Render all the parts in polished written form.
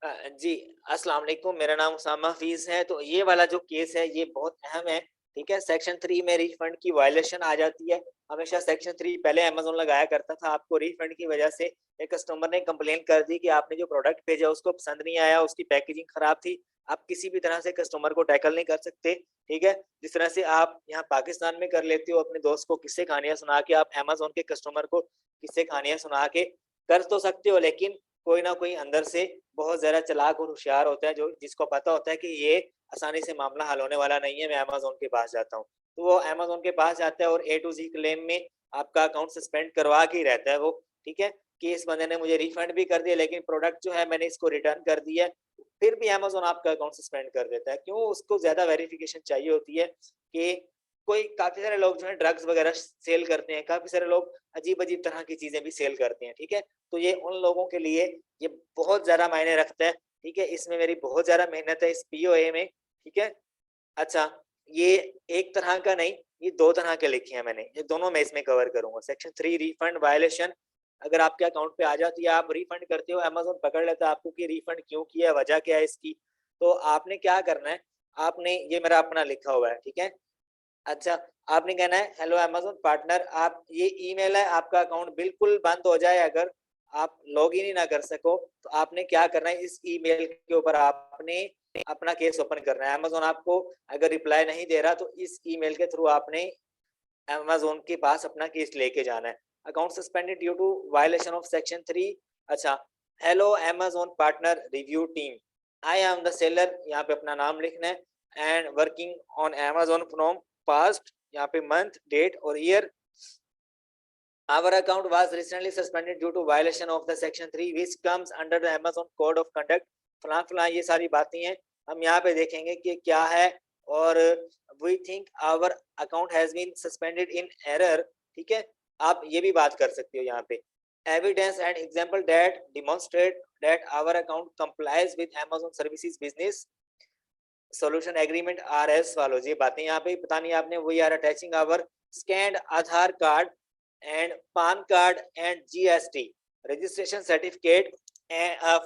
जी, अस्सलाम वालेकुम, मेरा नाम उसामा हफ़ीज़ है। तो ये वाला जो केस है, ये बहुत अहम है, ठीक है? सेक्शन 3 में रिफंड की वायलेशन आ जाती है। हमेशा सेक्शन 3 पहले अमेज़न लगाया करता था, आपको रिफंड की वजह से एक कस्टमर ने कंप्लेंट कर दी कि आपने जो प्रोडक्ट भेजा, उसको पसंद नहीं आया, उसकी पैकेजिंग खराब थी। आप किसी भी तरह से कस्टमर को टैकल नहीं कर सकते, ठीक है? जिस तरह से आप यहाँ पाकिस्तान में कर लेते हो, अपने दोस्त को किस्से-कहानियाँ सुना के, आप अमेज़न के कस्टमर को किस्से-कहानियाँ सुना के कर तो सकते हो, लेकिन कोई ना कोई अंदर से बहुत ज़्यादा चालाक और होशियार होता है, जो जिसको पता होता है कि ये आसानी से मामला हल होने वाला नहीं है, मैं अमेज़न के पास जाता हूँ। तो वो अमेज़न के पास जाता है और ए टू ज़ी क्लेम में आपका अकाउंट सस्पेंड करवा के ही रहता है वो, ठीक है? कि इस बंदे ने मुझे रिफंड भी कर दिया, लेकिन प्रोडक्ट जो है मैंने इसको रिटर्न कर दिया है, फिर भी अमेज़न आपका अकाउंट सस्पेंड कर देता है। क्यों? उसको ज़्यादा वेरिफ़िकेशन चाहिए होती है कि कोई काफ़ी सारे लोग जो हैं ड्रग्स वग़ैरह सेल करते हैं, काफ़ी सारे लोग अजीब-अजीब तरह की चीज़ें भी सेल करते हैं, ठीक है? तो ये उन लोगों के लिए ये बहुत ज़्यादा मायने रखता है, ठीक है? इसमें मेरी बहुत ज़्यादा मेहनत है इस पीओए में, ठीक है? अच्छा, ये एक तरह का नहीं, ये 2 तरह के लिखे हैं मैंने, ये दोनों मैं इसमें कवर करूँगा। सेक्शन 3 रिफंड वायलेशन अगर आपके अकाउंट पे आ जाती है, आप रिफंड करते हो, अमेज़न पकड़ लेता है आपको कि रिफंड क्यों किया, वजह क्या है इसकी? तो आपने क्या करना है, आपने ये मेरा अपना लिखा हुआ है, ठीक है? अच्छा, आपने कहना है हेलो अमेज़न पार्टनर आप ये ईमेल है आपका अकाउंट बिल्कुल बंद हो जाए अगर आप लॉगिन ही ना कर सको, तो आपने क्या करना है इस ईमेल के ऊपर आपने अपना केस ओपन करना है। अमेज़न आपको अगर रिप्लाई नहीं दे रहा तो इस ईमेल के थ्रू आपने अमेज़न के पास अपना केस लेके जाना है। Account suspended due to violation of section 3 अच्छा, hello Amazon partner review team, I am the seller यहाँ पे अपना नाम लिखना है and working on Amazon from past यहाँ पे मंथ, डेट और year our account was recently suspended due to violation of the section 3 which comes under the Amazon code of conduct फलां फलां ये सारी बातें हैं हम यहाँ पे देखेंगे कि क्या है और we think our account has been suspended in error ठीक है आप ये भी बात कर सकते हो यहाँ पे evidence and example that demonstrate that our account complies with Amazon services business solution agreement are as follows ये बातें यहाँ पे पता नहीं आपने we are attaching our scanned Aadhaar card and PAN card and GST registration certificate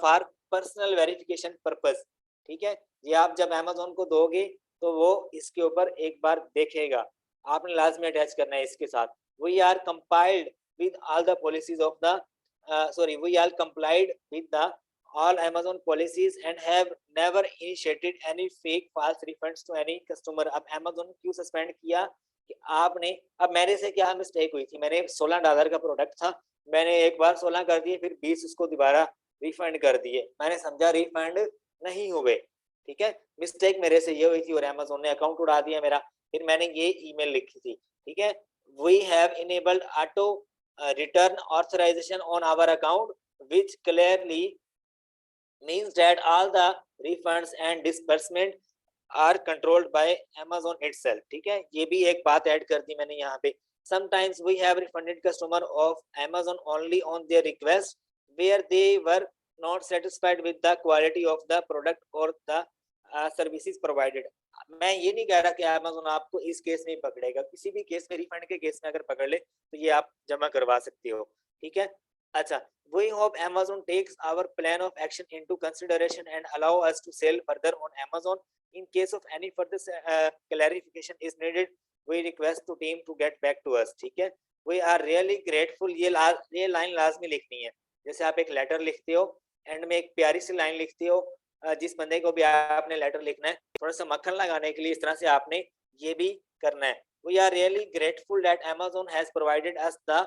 for personal verification purpose ठीक है ये आप जब Amazon को दोगे तो वो इसके ऊपर एक बार देखेगा आपने लाजमी अटैच करना है इसके साथ we are compiled with all the policies of the we are complied with the all Amazon policies and have never initiated any fake false refunds to any customer अब Amazon क्यों सस्पेंड किया कि आपने अब मेरे से क्या मिस्टेक हुई थी मैंने $16 का प्रोडक्ट था मैंने एक बार 16 कर दिए फिर 20 उसको दोबारा रिफंड कर दिए मैंने समझा रिफंड नहीं हुए ठीक है मिस्टेक मेरे से ये हुई थी और Amazon ने अकाउंट उड़ा दिया मेरा फिर मैंने ये ईमेल लिखी थी ठीक है we have enabled auto return authorization on our account which clearly means that all the refunds and disbursement are controlled by Amazon itself ठीक है ये भी एक बात ऐड कर दी मैंने यहाँ पे sometimes we have refunded customer of Amazon only on their request where they were not satisfied with the quality of the product or the services provided मैं ये नहीं कह रहा कि Amazon आपको इस केस में पकड़ेगा किसी भी केस में रिफंड के केस में अगर पकड़ ले तो ये आप जमा करवा सकते हो ठीक है अच्छा we hope Amazon takes our plan of action into consideration and allow us to sell further on Amazon. In case of any further clarification is needed, we request to team to get back to us. ठीक है? We are really grateful. ये line लाजमी लिखनी है. जैसे आप एक letter लिखते हो, एंड में एक प्यारी सी लाइन लिखते हो, जिस बंदे को भी आपने लेटर लिखना है, थोड़ा सा मक्खन लगाने के लिए इस तरह से आपने ये भी करना है. We are really grateful that Amazon has provided us the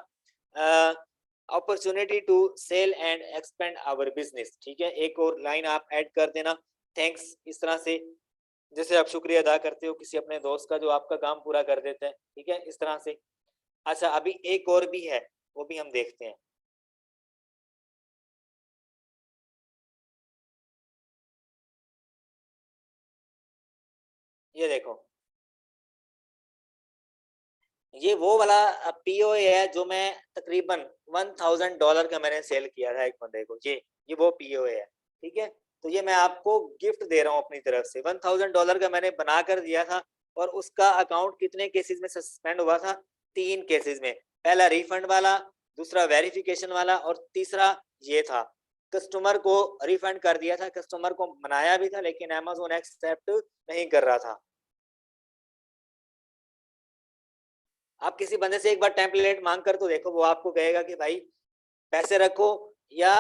uh, opportunity to sell and expand our business ठीक है एक और लाइन आप ऐड कर देना थैंक्स इस तरह से जैसे आप शुक्रिया अदा करते हो किसी अपने दोस्त का जो आपका काम पूरा कर देते हैं ठीक है इस तरह से अच्छा अभी एक और भी है वो भी हम देखते हैं ये देखो ये वो वाला पीओए है जो मैं तकरीबन $1000 का मैंने सेल किया था एक बंदे को ये वो पीओए है ठीक है तो ये मैं आपको गिफ्ट दे रहा हूँ अपनी तरफ से $1000 का मैंने बना कर दिया था और उसका अकाउंट कितने केसेस में सस्पेंड हुआ था 3 केसेस में पहला रिफंड वाला दूसरा वेरिफिकेशन वाला और तीसरा ये था कस्टमर को रिफंड कर दिया था, कस्टमर को मनाया भी था, लेकिन अमेज़न एक्सेप्ट नहीं कर रहा था। आप किसी बंदे से एक बार टेम्पलेट मांग कर तो देखो, वो आपको कहेगा कि भाई पैसे रखो या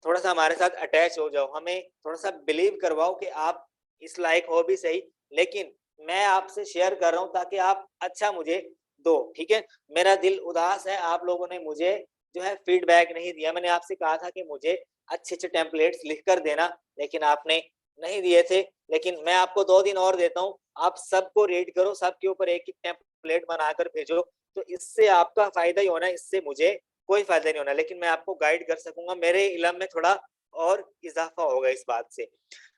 थोड़ा सा हमारे साथ अटैच हो जाओ, हमें थोड़ा सा बिलीव करवाओ कि आप इस लायक हो भी सही, लेकिन मैं आपसे शेयर कर रहा हूँ ताकि आप अच्छा मुझे दो। ठीक है, मेरा दिल उदास है, आप लोगों ने मुझे जो है फीडबैक नहीं दिया। मैंने आपसे कहा था कि मुझे अच्छे अच्छे टेम्पलेट्स लिख कर देना, लेकिन आपने नहीं दिए थे। लेकिन मैं आपको 2 दिन और देता हूँ, आप सबको रेड करो, सबके ऊपर एक एक टेम्पलेट बनाकर भेजो, तो इससे आपका फायदा ही होना है, इससे मुझे कोई फायदा नहीं होना, लेकिन मैं आपको गाइड कर सकूंगा, मेरे इल्म में थोड़ा और इजाफा होगा इस बात से।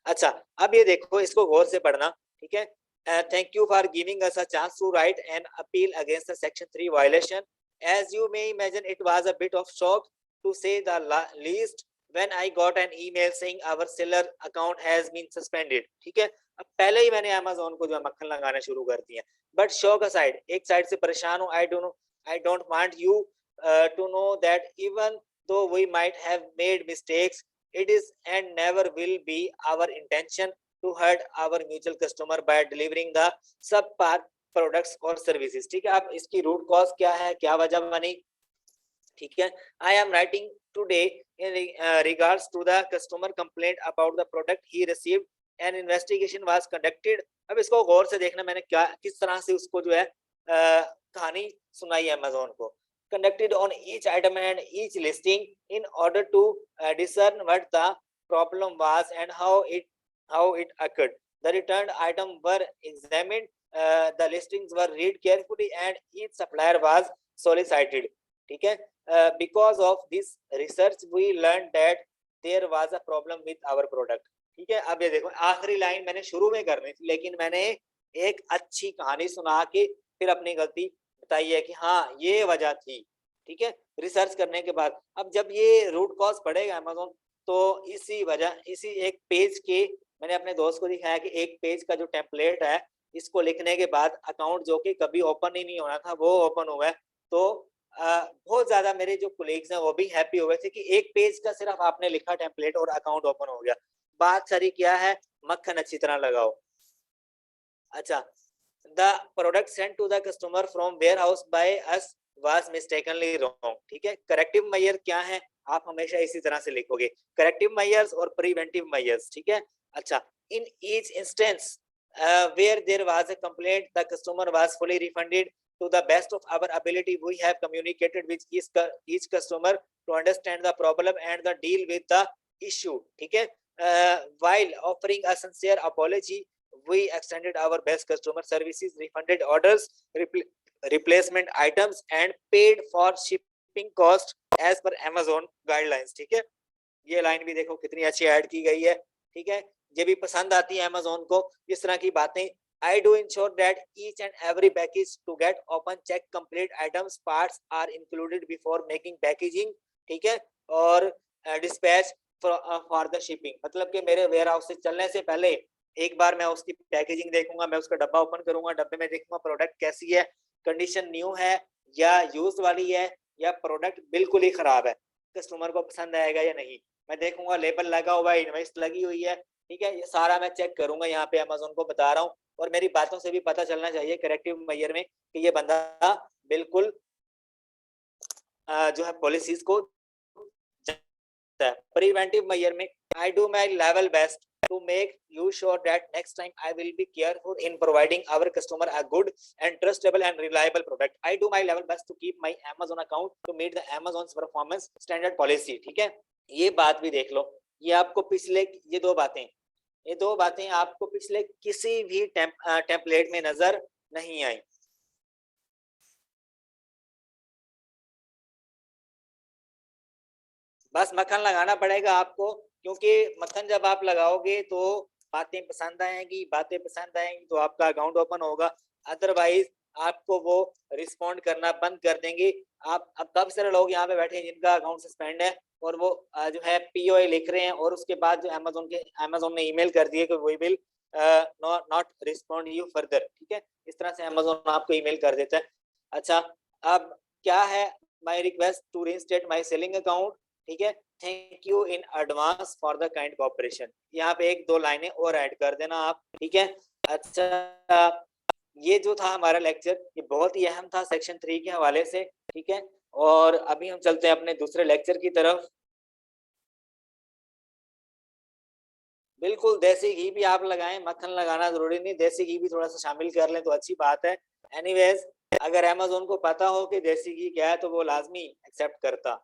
अच्छा, अब ये देखो, इसको गौर से पढ़ना। ठीक है, thank you for giving us a chance to write an appeal against the section 3 violation. As you may imagine, it was a bit of shock to say the least when I got an email saying our seller account has been suspended. ठीक है, अब पहले ही मैंने Amazon को जो है मक्खन लगाना शुरू कर दिया, बट शॉक असाइड, एक साइड से परेशान हूँ। I don't want you to know that even though we might have made mistakes, it is and never will be our intention to hurt our mutual customer by delivering the subpar products or services. ठीक है, अब इसकी root cause क्या है, क्या वजह बनी? ठीक है, I am writing today in regards to the customer complaint about the product he received. An investigation was conducted. अब इसको गौर से देखना, मैंने क्या किस तरह से उसको जो है कहानी सुनाई है अमेज़न को। Conducted on each item and each listing in order to discern what the problem was and how it occurred. The returned items were examined, the listings were read carefully, and each supplier was solicited. ठीक है, because of this research we learned that there was a problem with our product. ठीक है, अब ये देखो, आखिरी line मैंने शुरू में करनी थी, लेकिन मैंने एक अच्छी कहानी सुना के फिर अपनी गलती बताई है कि हाँ ये वजह थी। ठीक है, रिसर्च करने के बाद अब जब ये रूट कॉज पड़ेगा अमेज़न, तो इसी वजह, इसी एक पेज के, मैंने अपने दोस्त को दिखाया कि एक पेज का जो टेम्पलेट है, इसको लिखने के बाद अकाउंट जो कि कभी ओपन ही नहीं होना था, वो ओपन हुआ है। तो बहुत ज्यादा मेरे जो कोलीग्स हैं वो भी हैप्पी हुए थे कि एक पेज का सिर्फ आपने लिखा टेम्पलेट और अकाउंट ओपन हो गया। बात सारी क्या है, मक्खन अच्छी तरह लगाओ। अच्छा, the product sent to the customer from warehouse by us was mistakenly wrong. ठीक है, करेक्टिव मेजर क्या है, आप हमेशा इसी तरह से लिखोगे, करेक्टिव मेजर्स और प्रिवेंटिव मेजर्स। ठीक है, अच्छा, in each instance where there was a complaint, the customer was fully refunded. To the best of our ability, we have communicated with each customer to understand the problem and the deal with the issue. ठीक है, while offering a sincere apology, we extended our best customer services, refunded orders, replacement items, and paid for shipping cost as per Amazon guidelines. ठीक है, ये line भी देखो कितनी अच्छी add की गई है। ठीक है, ये भी पसंद आती है अमेज़न को इस तरह की बातें। I do ensure that each and every package to get open, check, complete items, parts are included before making packaging. ठीक है, और dispatch for the shipping, मतलब कि मेरे वेयर हाउस से चलने से पहले एक बार मैं उसकी पैकेजिंग देखूंगा, मैं उसका डब्बा ओपन करूंगा, डब्बे में देखूंगा प्रोडक्ट कैसी है, कंडीशन न्यू है या यूज्ड वाली है, या प्रोडक्ट बिल्कुल ही खराब है, कस्टमर को पसंद आएगा या नहीं। मैं देखूंगा लेबल लगा हुआ है, इनवॉइस लगी हुई है। ठीक है, ये सारा मैं चेक करूंगा, यहाँ पे अमेज़न को बता रहा हूँ, और मेरी बातों से भी पता चलना चाहिए करेक्टिव मेजर में कि ये बंदा बिल्कुल जो है पॉलिसीज को। प्रिवेंटिव मेजर में I do my level best to make you sure that next time I will be careful in providing our customer a good and trustable and reliable product. I do my level best to keep my Amazon account to meet the Amazon's performance standard policy. ठीक है, ये बात भी देख लो, ये आपको पिछले, ये दो बातें आपको पिछले किसी भी टेम्पलेट में नजर नहीं आई। बस मक्खन लगाना पड़ेगा आपको, क्योंकि मक्खन जब आप लगाओगे तो बातें पसंद आएंगी तो आपका अकाउंट ओपन होगा, अदरवाइज आपको वो रिस्पॉन्ड करना बंद कर देंगे। आप अब काफी सारे लोग यहाँ पे बैठे हैं जिनका अकाउंट सस्पेंड है, और वो जो है POI लिख रहे हैं, और उसके बाद जो अमेज़न ने ईमेल कर दिए कि we will not respond you further. ठीक है, इस तरह से अमेज़न आपको ईमेल कर देता है। अच्छा, अब क्या है, my request to reinstate my selling account. ठीक है, thank you in advance for the kind cooperation. यहाँ पे एक दो लाइनें और ऐड कर देना आप, ठीक है। अच्छा, ये जो था हमारा लेक्चर, ये बहुत ही अहम था सेक्शन 3 के हवाले से, ठीक है। और अभी हम चलते हैं अपने दूसरे लेक्चर की तरफ। बिल्कुल देसी घी भी आप लगाएं, मक्खन लगाना जरूरी नहीं, देसी घी भी थोड़ा सा शामिल कर लें तो अच्छी बात है। एनीवेज, अगर अमेज़न को पता हो कि देसी घी क्या है तो वो लाजमी एक्सेप्ट करता।